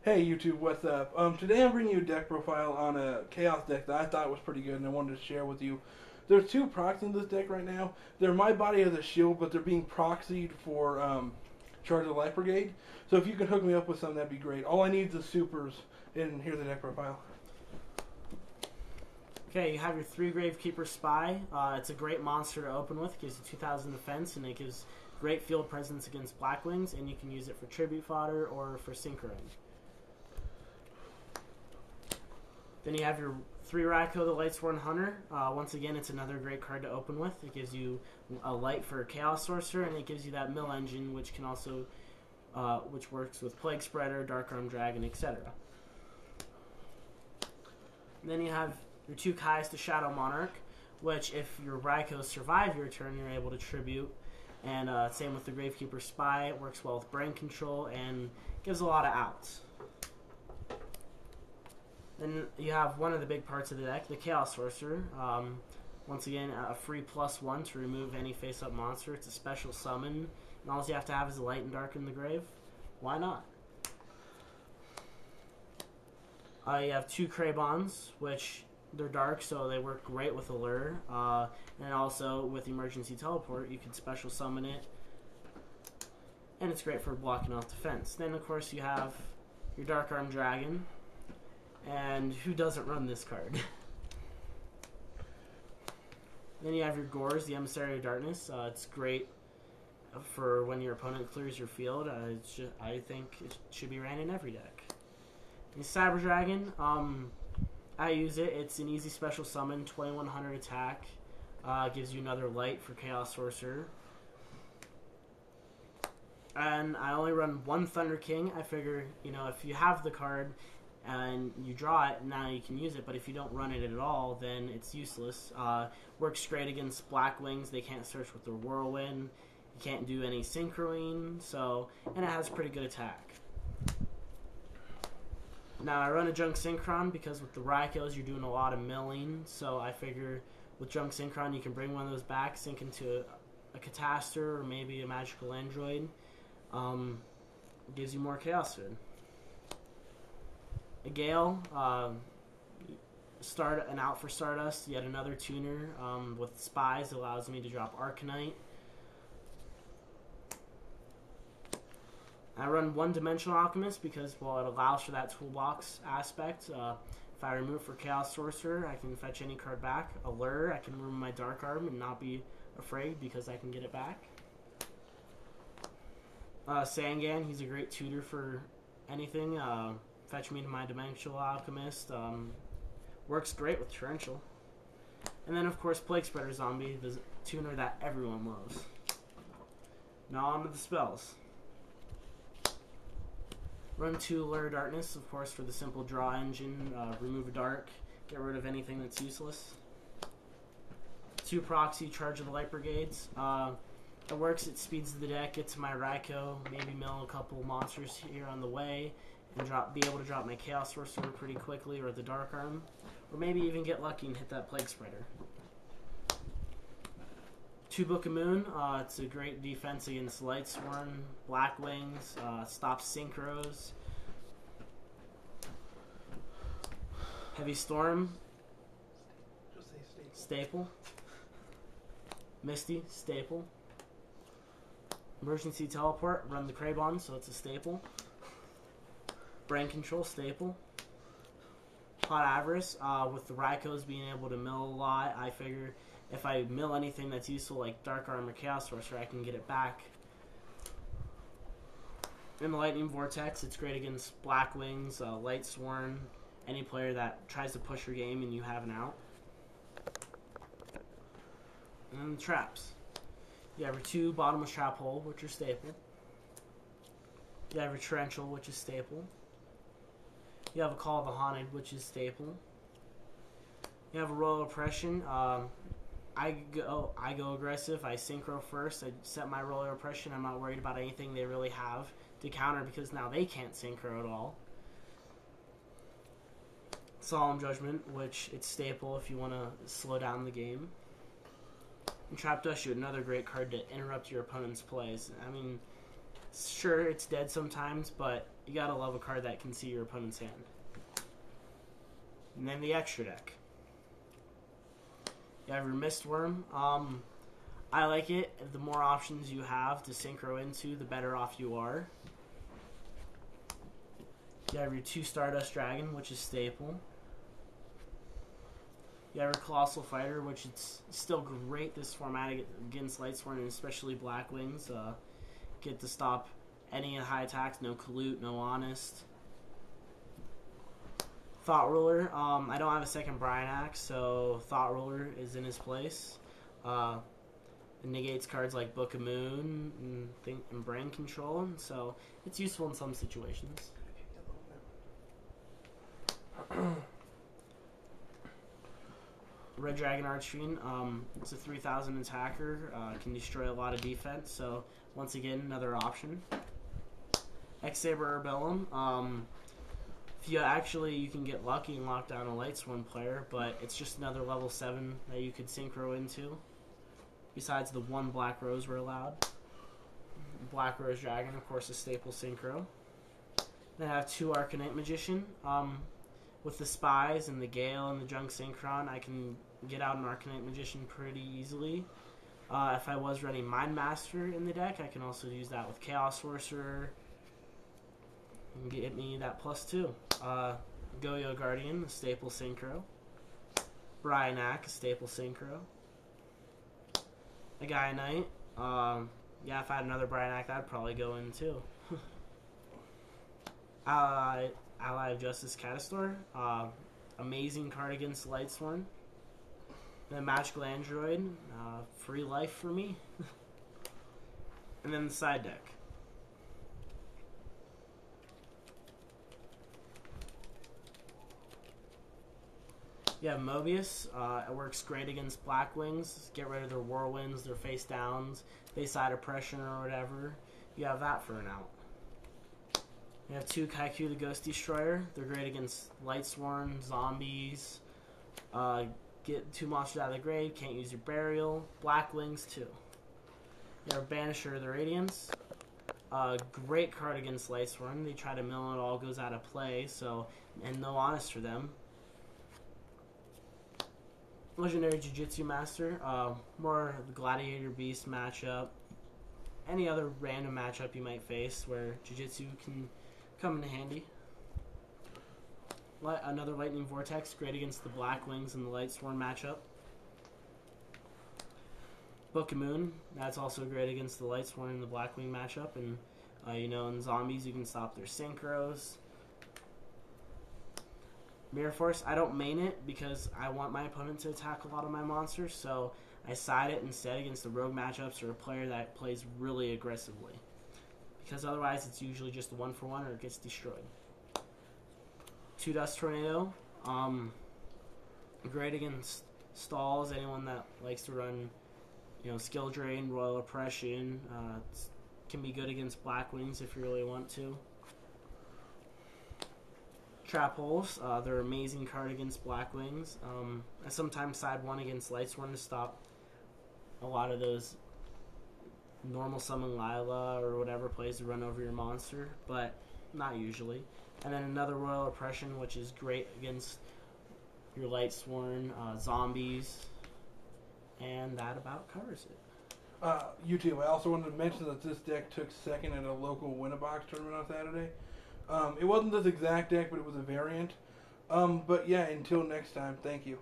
Hey YouTube, what's up? Today I'm bringing you a deck profile on a Chaos deck that I thought was pretty good and I wanted to share with you. There's two procs in this deck right now. They're My Body as a Shield, but they're being proxied for Charge of the Light Brigade. So if you could hook me up with some, that'd be great. All I need is the supers, and here's the deck profile. Okay, you have your 3 Gravekeeper Spy. It's a great monster to open with. It gives you 2,000 defense, and it gives great field presence against Blackwings, and you can use it for tribute fodder or for Synchron. Then you have your 3 Ryko, the Lightsworn Hunter. Once again, it's another great card to open with. It gives you a light for Chaos Sorcerer, and it gives you that mill engine, which can also, which works with Plagespreader, Dark Arm Dragon, etc. Then you have your 2 Caius, the Shadow Monarch, which if your Ryko survive your turn, you're able to tribute. And same with the Gravekeeper Spy. It works well with brain control and gives a lot of outs. Then you have one of the big parts of the deck, the Chaos Sorcerer. Once again, a free +1 to remove any face-up monster. It's a special summon, and all you have to have is a light and dark in the grave. Why not? You have 2 Krebons, which they're dark, so they work great with Allure. And also with Emergency Teleport, you can special summon it, and it's great for blocking off defense. Then, of course, you have your Dark Arm Dragon. And who doesn't run this card? Then you have your Gorz, the Emissary of Darkness. It's great for when your opponent clears your field. I think it should be ran in every deck. And Cyber Dragon, I use it. It's an easy special summon, 2100 attack. Gives you another light for Chaos Sorcerer. And I only run 1 Thunder King. I figure, if you have the card and you draw it, now you can use it, but if you don't run it at all, then it's useless. Works great against Blackwings. They can't search with their Whirlwind. You can't do any Synchroing, and it has pretty good attack. Now, I run a Junk Synchron because with the Rykos, you're doing a lot of milling, so I figure with Junk Synchron, you can bring one of those back, sync into a Catastor or maybe a Magical Android. Gives you more Chaos food. A Gale, start an out for Stardust, yet another tuner with Spies allows me to drop Arcanite. I run 1 Dimensional Alchemist because, well, it allows for that toolbox aspect. If I remove for Chaos Sorcerer, I can fetch any card back. Allure, I can remove my Dark Arm and not be afraid because I can get it back. Sangan, he's a great tutor for anything. Fetch me to my Dimensional Alchemist. Works great with Torrential. And then, of course, Plagespreader Zombie, the tuner that everyone loves. Now on to the spells. Run 2 Allure of Darkness, of course, for the simple draw engine. Remove a dark. Get rid of anything that's useless. 2 Proxy, Charge of the Light Brigades. It works, it speeds the deck, gets my Ryko, maybe mill a couple monsters here on the way, and be able to drop my Chaos Sorcerer pretty quickly, or the Dark Arm, or maybe even get lucky and hit that Plagespreader. 2 Book of Moon, it's a great defense against Lightsworn, Blackwings, stops Synchros. Heavy Storm, Just say staple. Misty, staple. Emergency Teleport, run the Krebons, so it's a staple. Brain Control, staple. Pot of Avarice, with the Rykos being able to mill a lot, I figure if I mill anything that's useful like Dark Arm or Chaos Sorcerer, I can get it back. In the Lighting Vortex, it's great against Blackwings, Lightsworn, any player that tries to push your game and you have an out. And then the traps. You have your 2 Bottomless Trap Hole, which are staple. You have your Torrential, which is staple. You have a Call of the Haunted, which is staple. You have a Royal Oppression. I go aggressive. I synchro first. I set my Royal Oppression. I'm not worried about anything they really have to counter because now they can't synchro at all. Solemn Judgment, which it's staple if you want to slow down the game. And Trap Dustshoot, another great card to interrupt your opponent's plays. I mean, Sure, it's dead sometimes, but you gotta love a card that can see your opponent's hand. And then the extra deck. You have your Mistworm. I like it. The more options you have to synchro into, the better off you are. You have your 2 Stardust Dragon, which is staple. You have your Colossal Fighter, which is still great this format against Lightsworn, and especially Blackwings. Get to stop any high attacks, no Colute, no Honest. Thought Ruler, I don't have a second Brian Axe, so Thought Ruler is in his place. It negates cards like Book of Moon and Brain Control, so it's useful in some situations. Red Dragon Archfiend, it's a 3,000 attacker, can destroy a lot of defense, so once again, another option. X-Saber Urbellum, you can get lucky and lock down a Lightsworn player, but it's just another level 7 that you could synchro into. Besides the 1 Black Rose we're allowed. Black Rose Dragon, of course, a staple synchro. Then I have 2 Arcanite Magician. With the Spies and the Gale and the Junk Synchron, I can get out an Arcanite Magician pretty easily. If I was running Mind Master in the deck, I can also use that with Chaos Sorcerer. And get me that +2. Goyo Guardian, a staple synchro. Brian Ack, a staple synchro. A Gaia Knight. Yeah, if I had another Brian Ack, that'd probably go in too. Ally of Justice Catastor. Amazing card against Lightsworn. Then Magical Android. Free life for me. And then the side deck. You have Mobius. It works great against Blackwings. Get rid of their Whirlwinds, their face downs, they side oppression or whatever. You have that for an out. You have 2 Kycoo the Ghost Destroyer. They're great against Lightsworn, zombies. Get 2 monsters out of the grave. Can't use your Burial. Blackwings too. You have Banisher the Radiance. Great card against Lightsworn. They try to mill it, all goes out of play. So, and no Honest for them. Legendary Jujistu Master, more the Gladiator Beast matchup. Any other random matchup you might face where Jujistu can come in handy. Another Lightning Vortex, great against the Blackwings and the Lightsworn matchup. Book of Moon, that's also great against the Lightsworn and the Blackwing matchup. And, in zombies, you can stop their synchros. Mirror Force, I don't main it because I want my opponent to attack a lot of my monsters, so I side it instead against the rogue matchups or a player that plays really aggressively. Because otherwise it's usually just a 1-for-1 or it gets destroyed. 2 Dust Tornado, great against stalls, anyone that likes to run Skill Drain, Royal Oppression, can be good against Blackwings if you really want to. Trap Holes, they're an amazing card against Blackwings. I sometimes side 1 against Lightsworn to stop a lot of those normal summon Lila or whatever plays to run over your monster, but not usually. And then another Royal Oppression, which is great against your Lightsworn, zombies, and that about covers it. YouTube, I also wanted to mention that this deck took second at a local Winnabox tournament on Saturday. It wasn't this exact deck, but it was a variant. But yeah, until next time, thank you.